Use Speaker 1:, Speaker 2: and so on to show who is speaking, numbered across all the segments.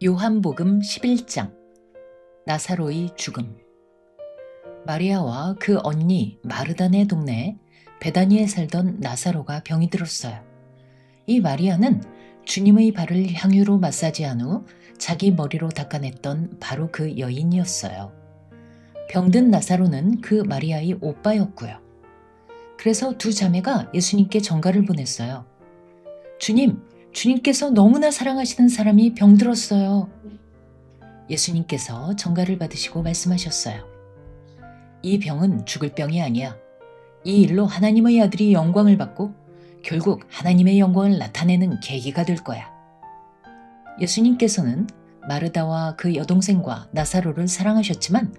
Speaker 1: 요한복음 11장 나사로의 죽음. 마리아와 그 언니 마르다네 동네에 베다니에 살던 나사로가 병이 들었어요. 이 마리아는 주님의 발을 향유로 마사지한 후 자기 머리로 닦아냈던 바로 그 여인이었어요. 병든 나사로는 그 마리아의 오빠였고요. 그래서 두 자매가 예수님께 전가를 보냈어요. 주님께서 너무나 사랑하시는 사람이 병들었어요. 예수님께서 전가를 받으시고 말씀하셨어요. 이 병은 죽을 병이 아니야. 이 일로 하나님의 아들이 영광을 받고 결국 하나님의 영광을 나타내는 계기가 될 거야. 예수님께서는 마르다와 그 여동생과 나사로를 사랑하셨지만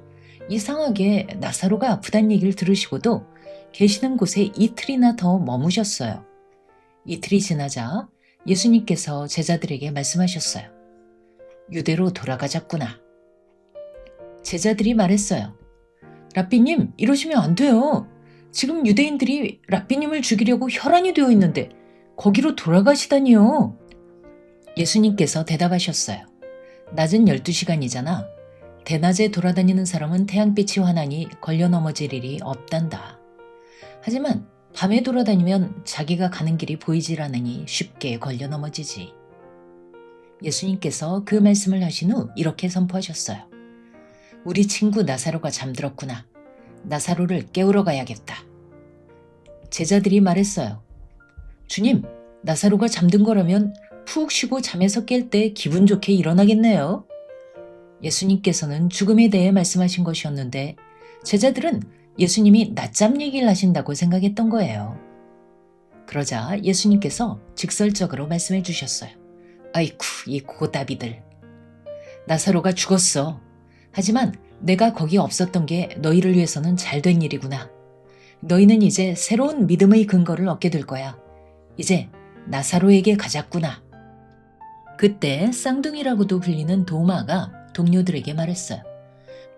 Speaker 1: 이상하게 나사로가 아프다는 얘기를 들으시고도 계시는 곳에 이틀이나 더 머무셨어요. 이틀이 지나자 예수님께서 제자들에게 말씀하셨어요. 유대로 돌아가자꾸나. 제자들이 말했어요. 랍비님, 이러시면 안 돼요. 지금 유대인들이 랍비님을 죽이려고 혈안이 되어 있는데 거기로 돌아가시다니요. 예수님께서 대답하셨어요. 낮은 12시간이잖아. 대낮에 돌아다니는 사람은 태양빛이 환하니 걸려 넘어질 일이 없단다. 하지만 밤에 돌아다니면 자기가 가는 길이 보이질 않으니 쉽게 걸려 넘어지지. 예수님께서 그 말씀을 하신 후 이렇게 선포하셨어요. 우리 친구 나사로가 잠들었구나. 나사로를 깨우러 가야겠다. 제자들이 말했어요. 주님, 나사로가 잠든 거라면 푹 쉬고 잠에서 깰 때 기분 좋게 일어나겠네요. 예수님께서는 죽음에 대해 말씀하신 것이었는데 제자들은 예수님이 낮잠 얘기를 하신다고 생각했던 거예요. 그러자 예수님께서 직설적으로 말씀해 주셨어요. 아이쿠, 이 고다비들. 나사로가 죽었어. 하지만 내가 거기 없었던 게 너희를 위해서는 잘된 일이구나. 너희는 이제 새로운 믿음의 근거를 얻게 될 거야. 이제 나사로에게 가자꾸나. 그때 쌍둥이라고도 불리는 도마가 동료들에게 말했어요.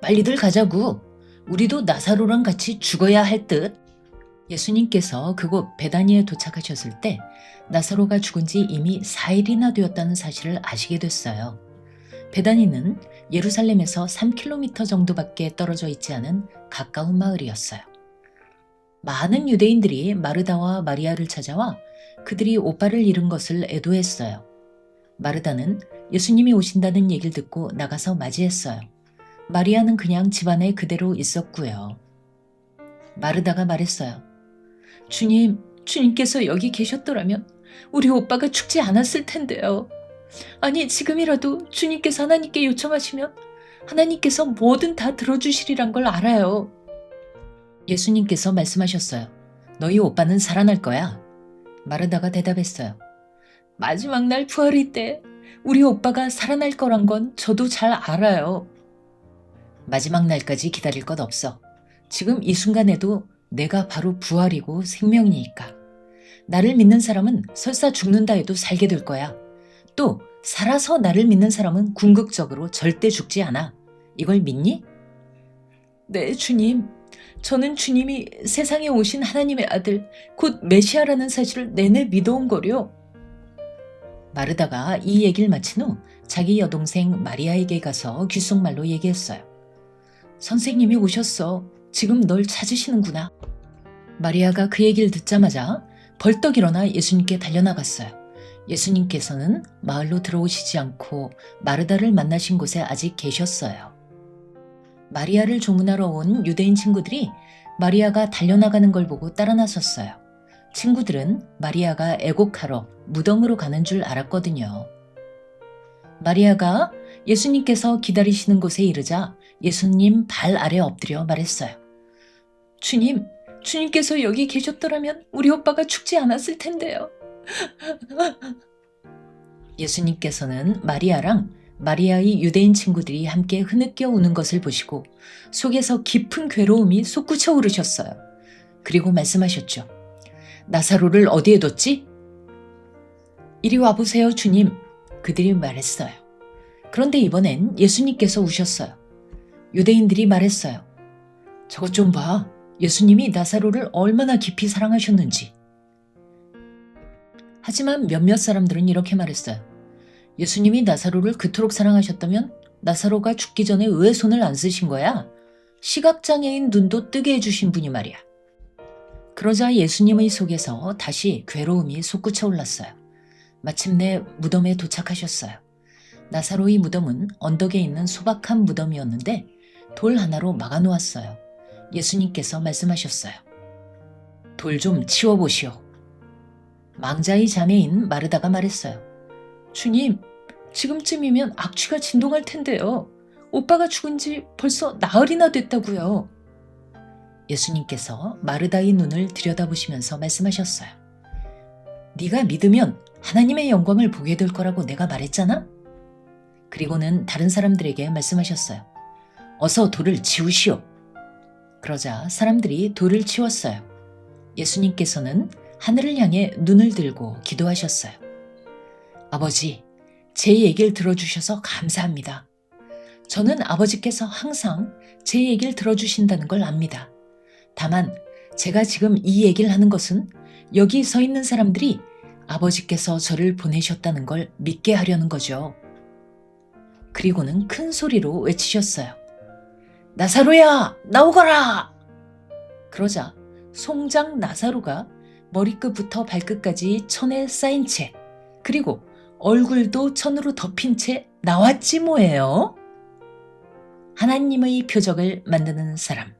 Speaker 1: 빨리들 가자고. 우리도 나사로랑 같이 죽어야 할 듯. 예수님께서 그곳 베다니에 도착하셨을 때 나사로가 죽은 지 이미 4일이나 되었다는 사실을 아시게 됐어요. 베다니는 예루살렘에서 3km 정도밖에 떨어져 있지 않은 가까운 마을이었어요. 많은 유대인들이 마르다와 마리아를 찾아와 그들이 오빠를 잃은 것을 애도했어요. 마르다는 예수님이 오신다는 얘기를 듣고 나가서 맞이했어요. 마리아는 그냥 집안에 그대로 있었고요. 마르다가 말했어요. 주님께서 여기 계셨더라면 우리 오빠가 죽지 않았을 텐데요. 아니, 지금이라도 주님께서 하나님께 요청하시면 하나님께서 뭐든 다 들어주시리란 걸 알아요. 예수님께서 말씀하셨어요. 너희 오빠는 살아날 거야. 마르다가 대답했어요. 마지막 날 부활일 때 우리 오빠가 살아날 거란 건 저도 잘 알아요. 마지막 날까지 기다릴 것 없어. 지금 이 순간에도 내가 바로 부활이고 생명이니까. 나를 믿는 사람은 설사 죽는다 해도 살게 될 거야. 또 살아서 나를 믿는 사람은 궁극적으로 절대 죽지 않아. 이걸 믿니? 네, 주님. 저는 주님이 세상에 오신 하나님의 아들, 곧 메시아라는 사실을 내내 믿어온 거려. 마르다가 이 얘기를 마친 후 자기 여동생 마리아에게 가서 귓속말로 얘기했어요. 선생님이 오셨어. 지금 널 찾으시는구나. 마리아가 그 얘기를 듣자마자 벌떡 일어나 예수님께 달려나갔어요. 예수님께서는 마을로 들어오시지 않고 마르다를 만나신 곳에 아직 계셨어요. 마리아를 조문하러 온 유대인 친구들이 마리아가 달려나가는 걸 보고 따라 나섰어요. 친구들은 마리아가 애곡하러 무덤으로 가는 줄 알았거든요. 마리아가 예수님께서 기다리시는 곳에 이르자 예수님 발 아래 엎드려 말했어요. 주님께서 여기 계셨더라면 우리 오빠가 죽지 않았을 텐데요. 예수님께서는 마리아랑 마리아의 유대인 친구들이 함께 흐느껴 우는 것을 보시고 속에서 깊은 괴로움이 솟구쳐 오르셨어요. 그리고 말씀하셨죠. 나사로를 어디에 뒀지? 이리 와보세요, 주님. 그들이 말했어요. 그런데 이번엔 예수님께서 우셨어요. 유대인들이 말했어요. 저것 좀 봐. 예수님이 나사로를 얼마나 깊이 사랑하셨는지. 하지만 몇몇 사람들은 이렇게 말했어요. 예수님이 나사로를 그토록 사랑하셨다면 나사로가 죽기 전에 왜 손을 안 쓰신 거야? 시각장애인 눈도 뜨게 해주신 분이 말이야. 그러자 예수님의 속에서 다시 괴로움이 솟구쳐 올랐어요. 마침내 무덤에 도착하셨어요. 나사로의 무덤은 언덕에 있는 소박한 무덤이었는데 돌 하나로 막아놓았어요. 예수님께서 말씀하셨어요. 돌 좀 치워보시오. 망자의 자매인 마르다가 말했어요. 주님, 지금쯤이면 악취가 진동할 텐데요. 오빠가 죽은 지 벌써 나흘이나 됐다고요. 예수님께서 마르다의 눈을 들여다보시면서 말씀하셨어요. 네가 믿으면 하나님의 영광을 보게 될 거라고 내가 말했잖아? 그리고는 다른 사람들에게 말씀하셨어요. 어서 돌을 치우시오. 그러자 사람들이 돌을 치웠어요. 예수님께서는 하늘을 향해 눈을 들고 기도하셨어요. 아버지, 제 얘기를 들어주셔서 감사합니다. 저는 아버지께서 항상 제 얘기를 들어주신다는 걸 압니다. 다만 제가 지금 이 얘기를 하는 것은 여기 서 있는 사람들이 아버지께서 저를 보내셨다는 걸 믿게 하려는 거죠. 그리고는 큰 소리로 외치셨어요. 나사로야, 나오거라! 그러자 송장 나사로가 머리끝부터 발끝까지 천에 쌓인 채, 그리고 얼굴도 천으로 덮인 채 나왔지 뭐예요. 하나님의 표적을 만드는 사람.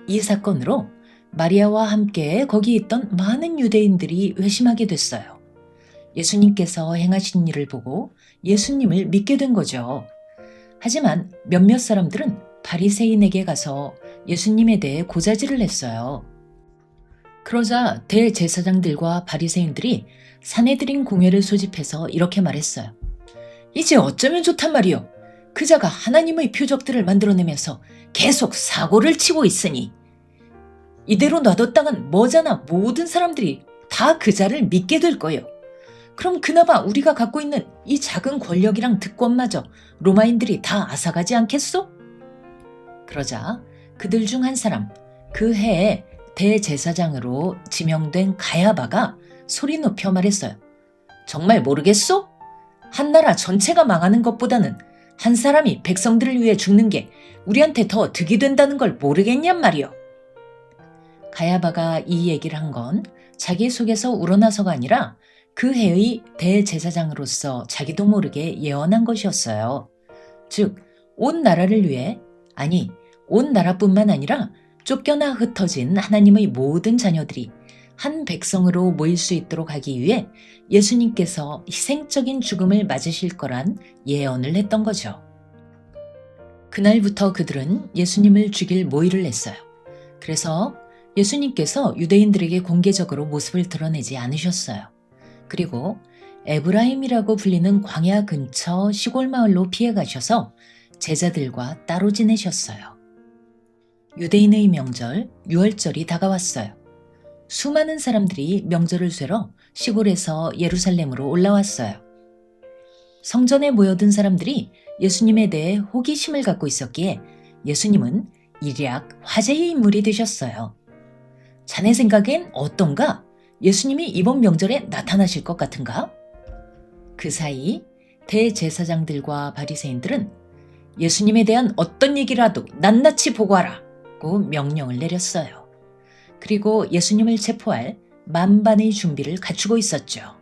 Speaker 1: 이 사건으로 마리아와 함께 거기 있던 많은 유대인들이 회심하게 됐어요. 예수님께서 행하신 일을 보고 예수님을 믿게 된 거죠. 하지만 몇몇 사람들은 바리새인에게 가서 예수님에 대해 고자질을 했어요. 그러자 대제사장들과 바리새인들이 사내들인 공회를 소집해서 이렇게 말했어요. 이제 어쩌면 좋단 말이요. 그자가 하나님의 표적들을 만들어내면서 계속 사고를 치고 있으니 이대로 놔뒀다간 머지않아 모든 사람들이 다 그자를 믿게 될 거예요. 그럼 그나마 우리가 갖고 있는 이 작은 권력이랑 특권마저 로마인들이 다 앗아가지 않겠소? 그러자 그들 중 한 사람, 그 해에 대제사장으로 지명된 가야바가 소리 높여 말했어요. 정말 모르겠소? 한 나라 전체가 망하는 것보다는 한 사람이 백성들을 위해 죽는 게 우리한테 더 득이 된다는 걸 모르겠냔 말이요. 가야바가 이 얘기를 한 건 자기 속에서 우러나서가 아니라 그 해의 대제사장으로서 자기도 모르게 예언한 것이었어요. 즉, 온 나라를 위해, 아니, 온 나라뿐만 아니라 쫓겨나 흩어진 하나님의 모든 자녀들이 한 백성으로 모일 수 있도록 하기 위해 예수님께서 희생적인 죽음을 맞으실 거란 예언을 했던 거죠. 그날부터 그들은 예수님을 죽일 모의를 했어요. 그래서 예수님께서 유대인들에게 공개적으로 모습을 드러내지 않으셨어요. 그리고 에브라임이라고 불리는 광야 근처 시골 마을로 피해 가셔서 제자들과 따로 지내셨어요. 유대인의 명절, 유월절이 다가왔어요. 수많은 사람들이 명절을 쇠러 시골에서 예루살렘으로 올라왔어요. 성전에 모여든 사람들이 예수님에 대해 호기심을 갖고 있었기에 예수님은 일약 화제의 인물이 되셨어요. 자네 생각엔 어떤가? 예수님이 이번 명절에 나타나실 것 같은가? 그 사이 대제사장들과 바리새인들은 예수님에 대한 어떤 얘기라도 낱낱이 보고하라고 명령을 내렸어요. 그리고 예수님을 체포할 만반의 준비를 갖추고 있었죠.